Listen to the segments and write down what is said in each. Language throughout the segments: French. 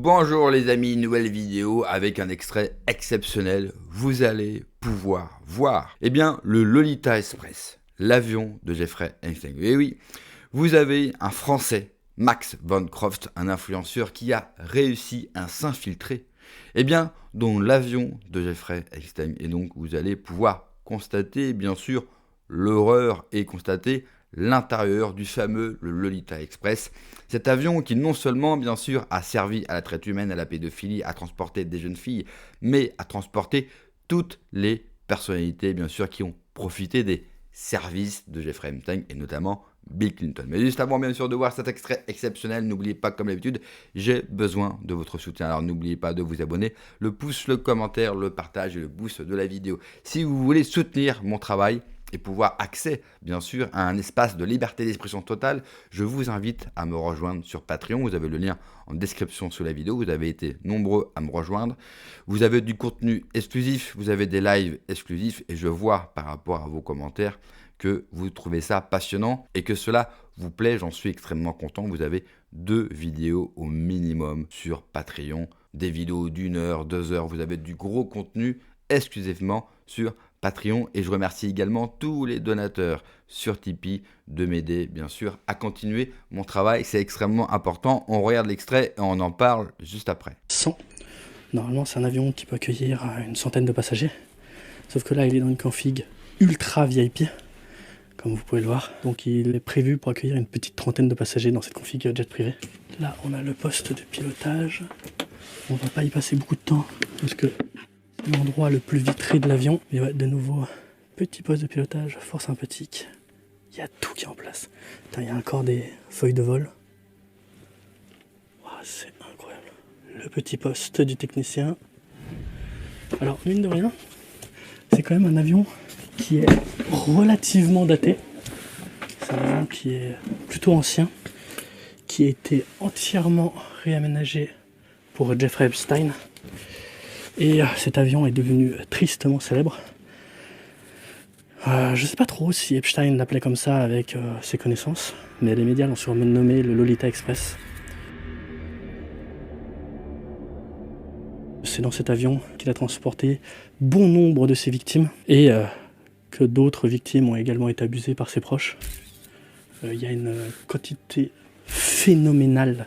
Bonjour les amis, nouvelle vidéo avec un extrait exceptionnel. Vous allez pouvoir voir le Lolita Express, l'avion de Jeffrey Epstein. Et oui, vous avez un Français, Max von Croft, un influenceur qui a réussi à s'infiltrer dans l'avion de Jeffrey Epstein. Et donc vous allez pouvoir constater bien sûr l'horreur et constater l'intérieur du fameux Lolita Express. Cet avion qui non seulement bien sûr a servi à la traite humaine, à la pédophilie, à transporter des jeunes filles, mais a transporté toutes les personnalités bien sûr qui ont profité des services de Jeffrey Epstein et notamment Bill Clinton. Mais juste avant bien sûr de voir cet extrait exceptionnel, n'oubliez pas comme d'habitude, j'ai besoin de votre soutien. Alors n'oubliez pas de vous abonner, le pouce, le commentaire, le partage et le pouce de la vidéo. Si vous voulez soutenir mon travail et pouvoir accès bien sûr à un espace de liberté d'expression totale, je vous invite à me rejoindre sur Patreon. Vous avez le lien en description sous la vidéo. Vous avez été nombreux à me rejoindre. Vous avez du contenu exclusif, vous avez des lives exclusifs et je vois par rapport à vos commentaires que vous trouvez ça passionnant et que cela vous plaît. J'en suis extrêmement content. Vous avez 2 vidéos au minimum sur Patreon, des vidéos d'1 heure, 2 heures. Vous avez du gros contenu exclusivement sur Patreon et je remercie également tous les donateurs sur Tipeee de m'aider bien sûr à continuer mon travail. C'est extrêmement important. On regarde l'extrait et on en parle juste après. 100. Normalement c'est un avion qui peut accueillir une centaine de passagers. Sauf que là il est dans une config ultra VIP, comme vous pouvez le voir. Donc il est prévu pour accueillir une petite trentaine de passagers dans cette config jet privé. Là on a le poste de pilotage. On va pas y passer beaucoup de temps parce que c'est l'endroit le plus vitré de l'avion. Mais ouais, de nouveau, petit poste de pilotage, fort sympathique. Il y a tout qui est en place. Putain, il y a encore des feuilles de vol. Wow, c'est incroyable. Le petit poste du technicien. Alors, mine de rien, c'est quand même un avion qui est relativement daté. C'est un avion qui est plutôt ancien, qui a été entièrement réaménagé pour Jeffrey Epstein. Et cet avion est devenu tristement célèbre. Je sais pas trop si Epstein l'appelait comme ça avec ses connaissances, mais les médias l'ont surnommé le Lolita Express. C'est dans cet avion qu'il a transporté bon nombre de ses victimes et que d'autres victimes ont également été abusées par ses proches. Il y a une quantité phénoménale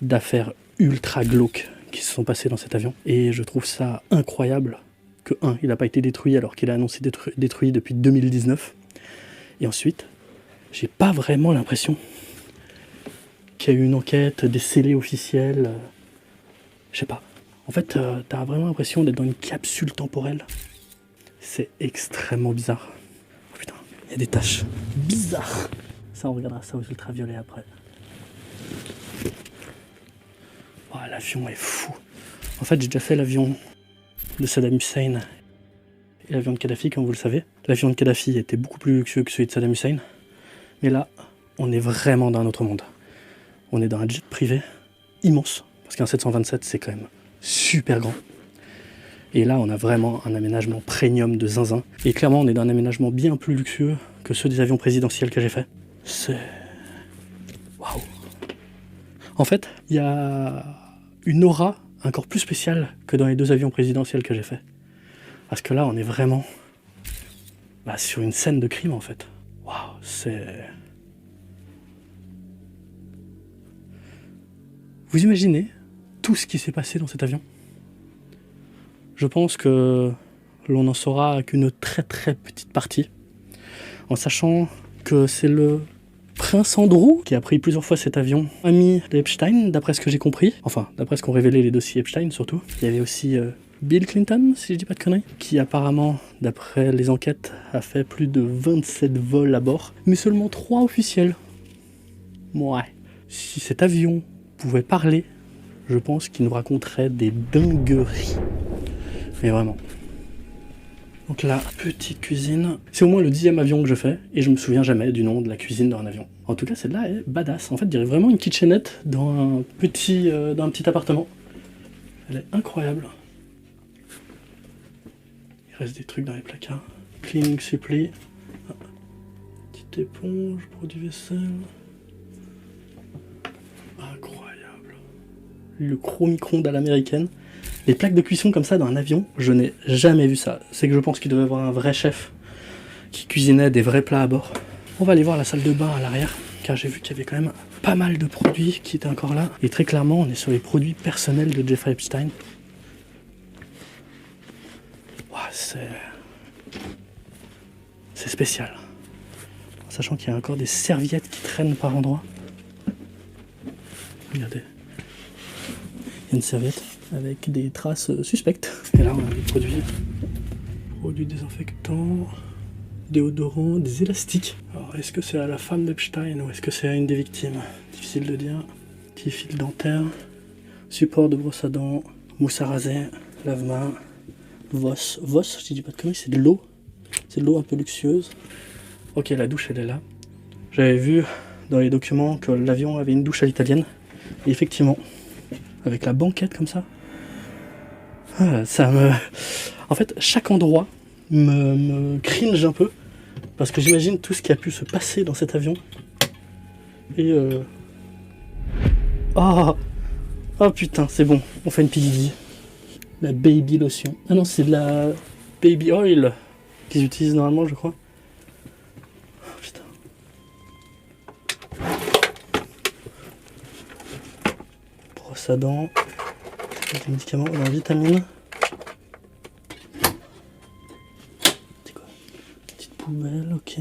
d'affaires ultra glauques qui se sont passées dans cet avion. Et je trouve ça incroyable que, il n'a pas été détruit alors qu'il a annoncé détruit depuis 2019. Et ensuite, j'ai pas vraiment l'impression qu'il y a eu une enquête, des scellés officiels. Je sais pas. En fait, t'as vraiment l'impression d'être dans une capsule temporelle. C'est extrêmement bizarre. Oh putain, il y a des taches bizarres. Ça, on regardera ça aux ultraviolets après. Oh, l'avion est fou. En fait, j'ai déjà fait l'avion de Saddam Hussein et l'avion de Kadhafi, comme vous le savez. L'avion de Kadhafi était beaucoup plus luxueux que celui de Saddam Hussein. Mais là, on est vraiment dans un autre monde. On est dans un jet privé immense. Parce qu'un 727, c'est quand même super grand. Et là, on a vraiment un aménagement premium de zinzin. Et clairement, on est dans un aménagement bien plus luxueux que ceux des avions présidentiels que j'ai fait. C'est... waouh. En fait, il y a une aura encore plus spéciale que dans les 2 avions présidentiels que j'ai fait. Parce que là, on est vraiment sur une scène de crime, en fait. Waouh, c'est... Vous imaginez tout ce qui s'est passé dans cet avion? Je pense que l'on n'en saura qu'une très très petite partie, en sachant que c'est le Prince Andrew qui a pris plusieurs fois cet avion, ami d'Epstein, d'après ce que j'ai compris. Enfin, d'après ce qu'ont révélé les dossiers Epstein surtout. Il y avait aussi Bill Clinton, si je dis pas de conneries, qui apparemment, d'après les enquêtes, a fait plus de 27 vols à bord, mais seulement 3 officiels. Ouais. Si cet avion pouvait parler, je pense qu'il nous raconterait des dingueries. Mais vraiment. Donc la petite cuisine, c'est au moins le 10e avion que je fais, et je me souviens jamais du nom de la cuisine dans un avion. En tout cas, celle-là est badass. En fait, je dirais vraiment une kitchenette dans un petit appartement. Elle est incroyable. Il reste des trucs dans les placards. Cleaning supply. Petite éponge pour du vaisselle. Incroyable. le chromicron à l'américaine. Les plaques de cuisson comme ça dans un avion, je n'ai jamais vu ça. C'est que je pense qu'il devait y avoir un vrai chef qui cuisinait des vrais plats à bord. On va aller voir la salle de bain à l'arrière, car j'ai vu qu'il y avait quand même pas mal de produits qui étaient encore là. Et très clairement, on est sur les produits personnels de Jeffrey Epstein. Ouah, c'est spécial. Sachant qu'il y a encore des serviettes qui traînent par endroits. Regardez. Il y a une serviette avec des traces suspectes. Et là, on a des produits désinfectants, déodorants, des élastiques. Alors, est-ce que c'est à la femme d'Epstein ou est-ce que c'est à une des victimes? Difficile de dire. Petit fil dentaire, support de brosse à dents, mousse à raser, lave-main, Voss, je dis pas de conneries, c'est de l'eau. C'est de l'eau un peu luxueuse. Ok, la douche, elle est là. J'avais vu dans les documents que l'avion avait une douche à l'italienne. Et effectivement, avec la banquette comme ça, ça me... En fait, chaque endroit me cringe un peu. Parce que j'imagine tout ce qui a pu se passer dans cet avion. Et oh putain, c'est bon, on fait une piggy. La baby lotion. Ah non, c'est de la baby oil qu'ils utilisent normalement, je crois. Oh, putain. Brosse à dents. Des médicaments, des vitamines. C'est quoi? Petite poubelle, ok.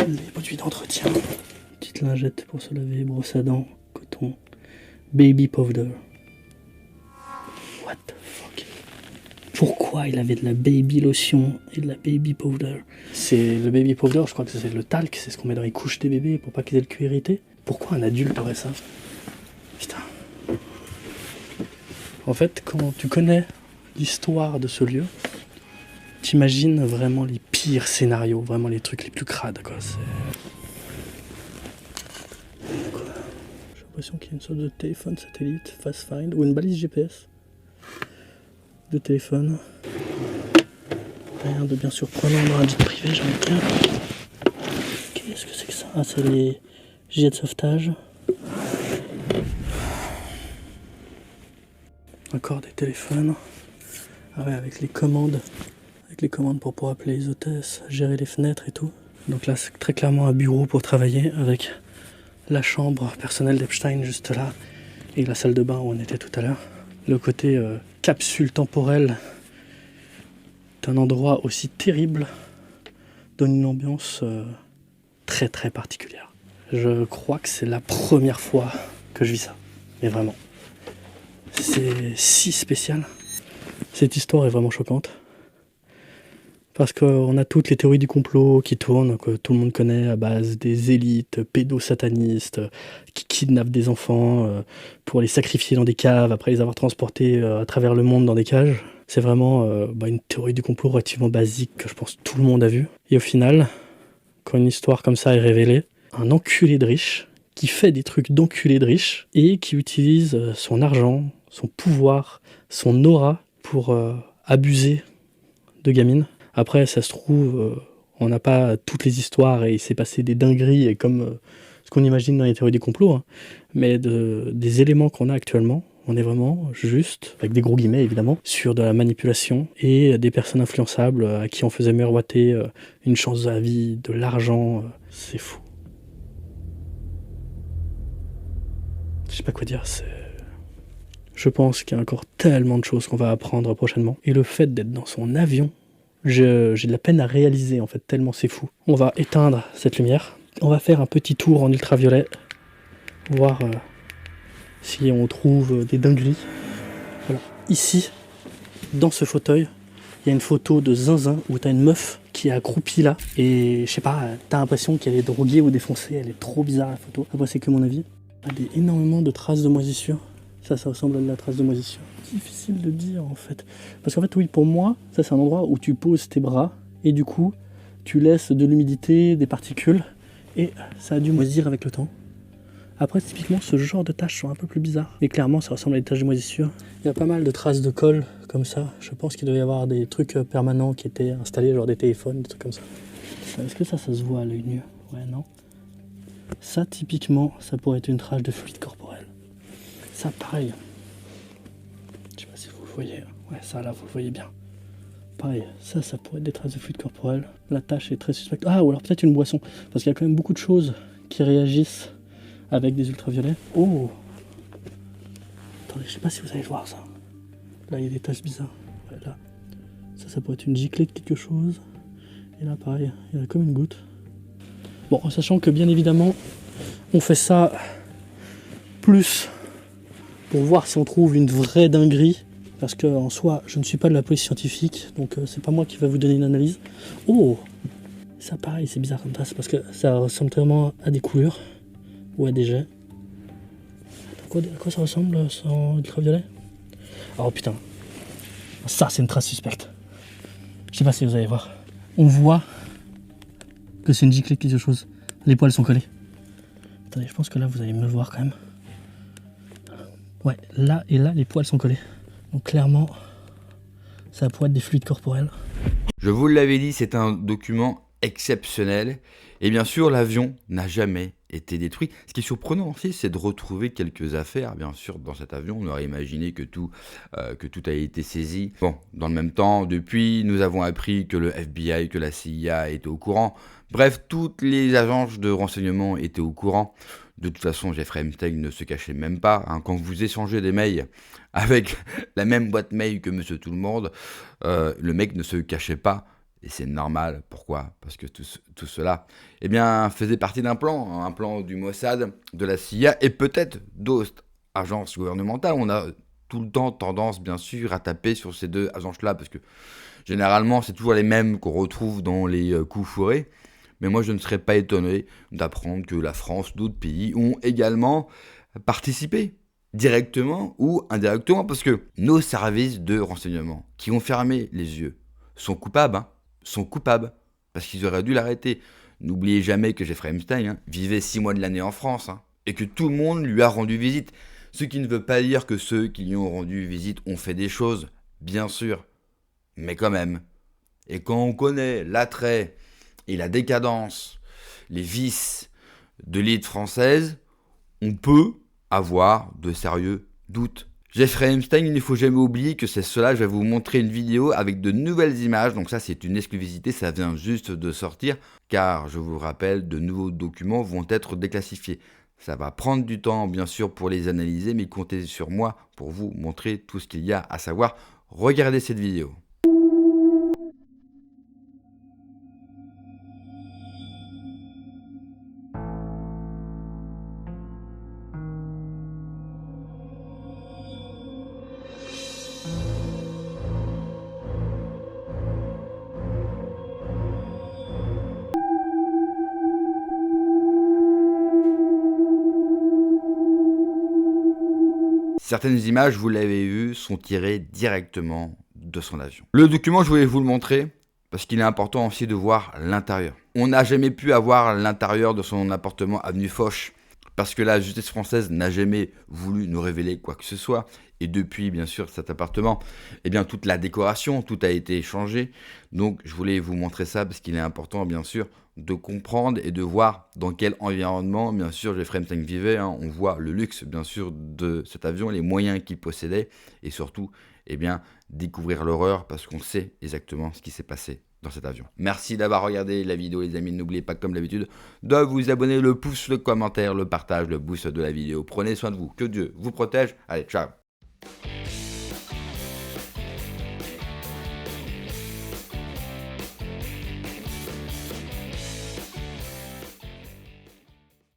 Les produits d'entretien. Petite lingette pour se laver, brosse à dents, coton, baby powder. What the fuck? Pourquoi il avait de la baby lotion et de la baby powder? C'est le baby powder, je crois que c'est le talc, c'est ce qu'on met dans les couches des bébés pour pas qu'ils aient le cul irrité. Pourquoi un adulte aurait ça? Putain. En fait, quand tu connais l'histoire de ce lieu, t'imagines vraiment les pires scénarios, vraiment les trucs les plus crades, quoi. J'ai l'impression qu'il y a une sorte de téléphone satellite, Fast Find, ou une balise GPS de téléphone. Rien de bien surprenant dans la vie privée, j'en ai qu'un. Qu'est-ce que c'est que ça? Ah, c'est les gilets de sauvetage. Encore des téléphones. Ah ouais, avec les commandes. Avec les commandes pour pouvoir appeler les hôtesses, gérer les fenêtres et tout. Donc là, c'est très clairement un bureau pour travailler avec la chambre personnelle d'Epstein juste là et la salle de bain où on était tout à l'heure. Le côté capsule temporelle d'un endroit aussi terrible donne une ambiance très très particulière. Je crois que c'est la première fois que je vis ça, mais vraiment. C'est si spécial. Cette histoire est vraiment choquante. Parce qu'on a toutes les théories du complot qui tournent, que tout le monde connaît à base des élites pédosatanistes qui kidnappent des enfants pour les sacrifier dans des caves après les avoir transportés à travers le monde dans des cages. C'est vraiment une théorie du complot relativement basique que je pense tout le monde a vu. Et au final, quand une histoire comme ça est révélée, un enculé de riche qui fait des trucs d'enculé de riche et qui utilise son argent, son pouvoir, son aura pour abuser de gamines. Après, ça se trouve, on n'a pas toutes les histoires et il s'est passé des dingueries et comme ce qu'on imagine dans les théories du complot, hein. Mais des éléments qu'on a actuellement, on est vraiment juste, avec des gros guillemets évidemment, sur de la manipulation et des personnes influençables à qui on faisait miroiter une chance à la vie, de l'argent. C'est fou. Je sais pas quoi dire, Je pense qu'il y a encore tellement de choses qu'on va apprendre prochainement. Et le fait d'être dans son avion, j'ai de la peine à réaliser en fait, tellement c'est fou. On va éteindre cette lumière. On va faire un petit tour en ultraviolet. Voir si on trouve des dingueries. Alors, ici, dans ce fauteuil, il y a une photo de zinzin où t'as une meuf qui est accroupie là. Et je sais pas, t'as l'impression qu'elle est droguée ou défoncée. Elle est trop bizarre la photo. Après, c'est que mon avis. Il y a énormément de traces de moisissure. Ça ressemble à de la trace de moisissure. Difficile de dire en fait. Parce qu'en fait, oui, pour moi, ça c'est un endroit où tu poses tes bras et du coup, tu laisses de l'humidité, des particules et ça a dû moisir avec le temps. Après, typiquement, ce genre de taches sont un peu plus bizarres. Et clairement, ça ressemble à des taches de moisissure. Il y a pas mal de traces de colle comme ça. Je pense qu'il doit y avoir des trucs permanents qui étaient installés, genre des téléphones, des trucs comme ça. Est-ce que ça se voit à l'œil nu? Ouais, non. Ça, typiquement, ça pourrait être une trace de fluide corporel. Ça, pareil. Je sais pas si vous le voyez. Ouais, ça là, vous le voyez bien. Pareil, ça pourrait être des traces de fluide corporel. La tache est très suspecte. Ah, ou alors peut-être une boisson. Parce qu'il y a quand même beaucoup de choses qui réagissent avec des ultraviolets. Oh! Attendez, je sais pas si vous allez voir ça. Là, il y a des taches bizarres. Ouais, là. Ça pourrait être une giclée de quelque chose. Et là, pareil, il y en a comme une goutte. Bon, en sachant que bien évidemment, on fait ça plus pour voir si on trouve une vraie dinguerie. Parce que en soi, je ne suis pas de la police scientifique, donc c'est pas moi qui va vous donner une analyse. Oh! Ça pareil, c'est bizarre comme tasse, parce que ça ressemble vraiment à des coulures ou à des jets. À quoi ça ressemble sans ultraviolet? Oh putain. Ça, c'est une trace suspecte. Je sais pas si vous allez voir. On voit que c'est une giclée quelque chose. Les poils sont collés. Attendez, je pense que là, vous allez me voir quand même. Ouais, là et là, les poils sont collés. Donc clairement, ça pourrait être des fluides corporels. Je vous l'avais dit, c'est un document exceptionnel. Et bien sûr, l'avion n'a jamais été détruit. Ce qui est surprenant aussi, c'est de retrouver quelques affaires. Bien sûr, dans cet avion, on aurait imaginé que tout a été saisi. Bon, dans le même temps, depuis, nous avons appris que le FBI, que la CIA étaient au courant. Bref, toutes les agences de renseignement étaient au courant. De toute façon, Jeffrey Epstein ne se cachait même pas. Quand vous échangez des mails avec la même boîte mail que Monsieur Tout-le-Monde, le mec ne se cachait pas. Et c'est normal. Pourquoi? Parce que tout cela faisait partie d'un plan du Mossad, de la CIA et peut-être d'autres agences gouvernementales. On a tout le temps tendance, bien sûr, à taper sur ces deux agences-là, parce que généralement, c'est toujours les mêmes qu'on retrouve dans les coups fourrés. Mais moi, je ne serais pas étonné d'apprendre que la France, d'autres pays ont également participé, directement ou indirectement, parce que nos services de renseignement, qui ont fermé les yeux, sont coupables, parce qu'ils auraient dû l'arrêter. N'oubliez jamais que Jeffrey Epstein vivait 6 mois de l'année en France, et que tout le monde lui a rendu visite. Ce qui ne veut pas dire que ceux qui lui ont rendu visite ont fait des choses, bien sûr, mais quand même. Et quand on connaît l'attrait et la décadence, les vices de l'élite française, on peut avoir de sérieux doutes. Jeffrey Epstein, il ne faut jamais oublier que c'est cela. Je vais vous montrer une vidéo avec de nouvelles images. Donc ça, c'est une exclusivité, ça vient juste de sortir. Car, je vous rappelle, de nouveaux documents vont être déclassifiés. Ça va prendre du temps, bien sûr, pour les analyser, mais comptez sur moi pour vous montrer tout ce qu'il y a à savoir. Regardez cette vidéo. Certaines images, vous l'avez vu, sont tirées directement de son avion. Le document, je voulais vous le montrer parce qu'il est important aussi de voir l'intérieur. On n'a jamais pu avoir l'intérieur de son appartement avenue Foch parce que la justice française n'a jamais voulu nous révéler quoi que ce soit. Et depuis, bien sûr, cet appartement, toute la décoration, tout a été changé. Donc, je voulais vous montrer ça parce qu'il est important, bien sûr, de comprendre et de voir dans quel environnement, bien sûr, Jeffrey Epstein vivait. On voit le luxe, bien sûr, de cet avion, les moyens qu'il possédait et surtout, découvrir l'horreur parce qu'on sait exactement ce qui s'est passé dans cet avion. Merci d'avoir regardé la vidéo, les amis. N'oubliez pas, comme d'habitude, de vous abonner, le pouce, le commentaire, le partage, le boost de la vidéo. Prenez soin de vous. Que Dieu vous protège. Allez, ciao.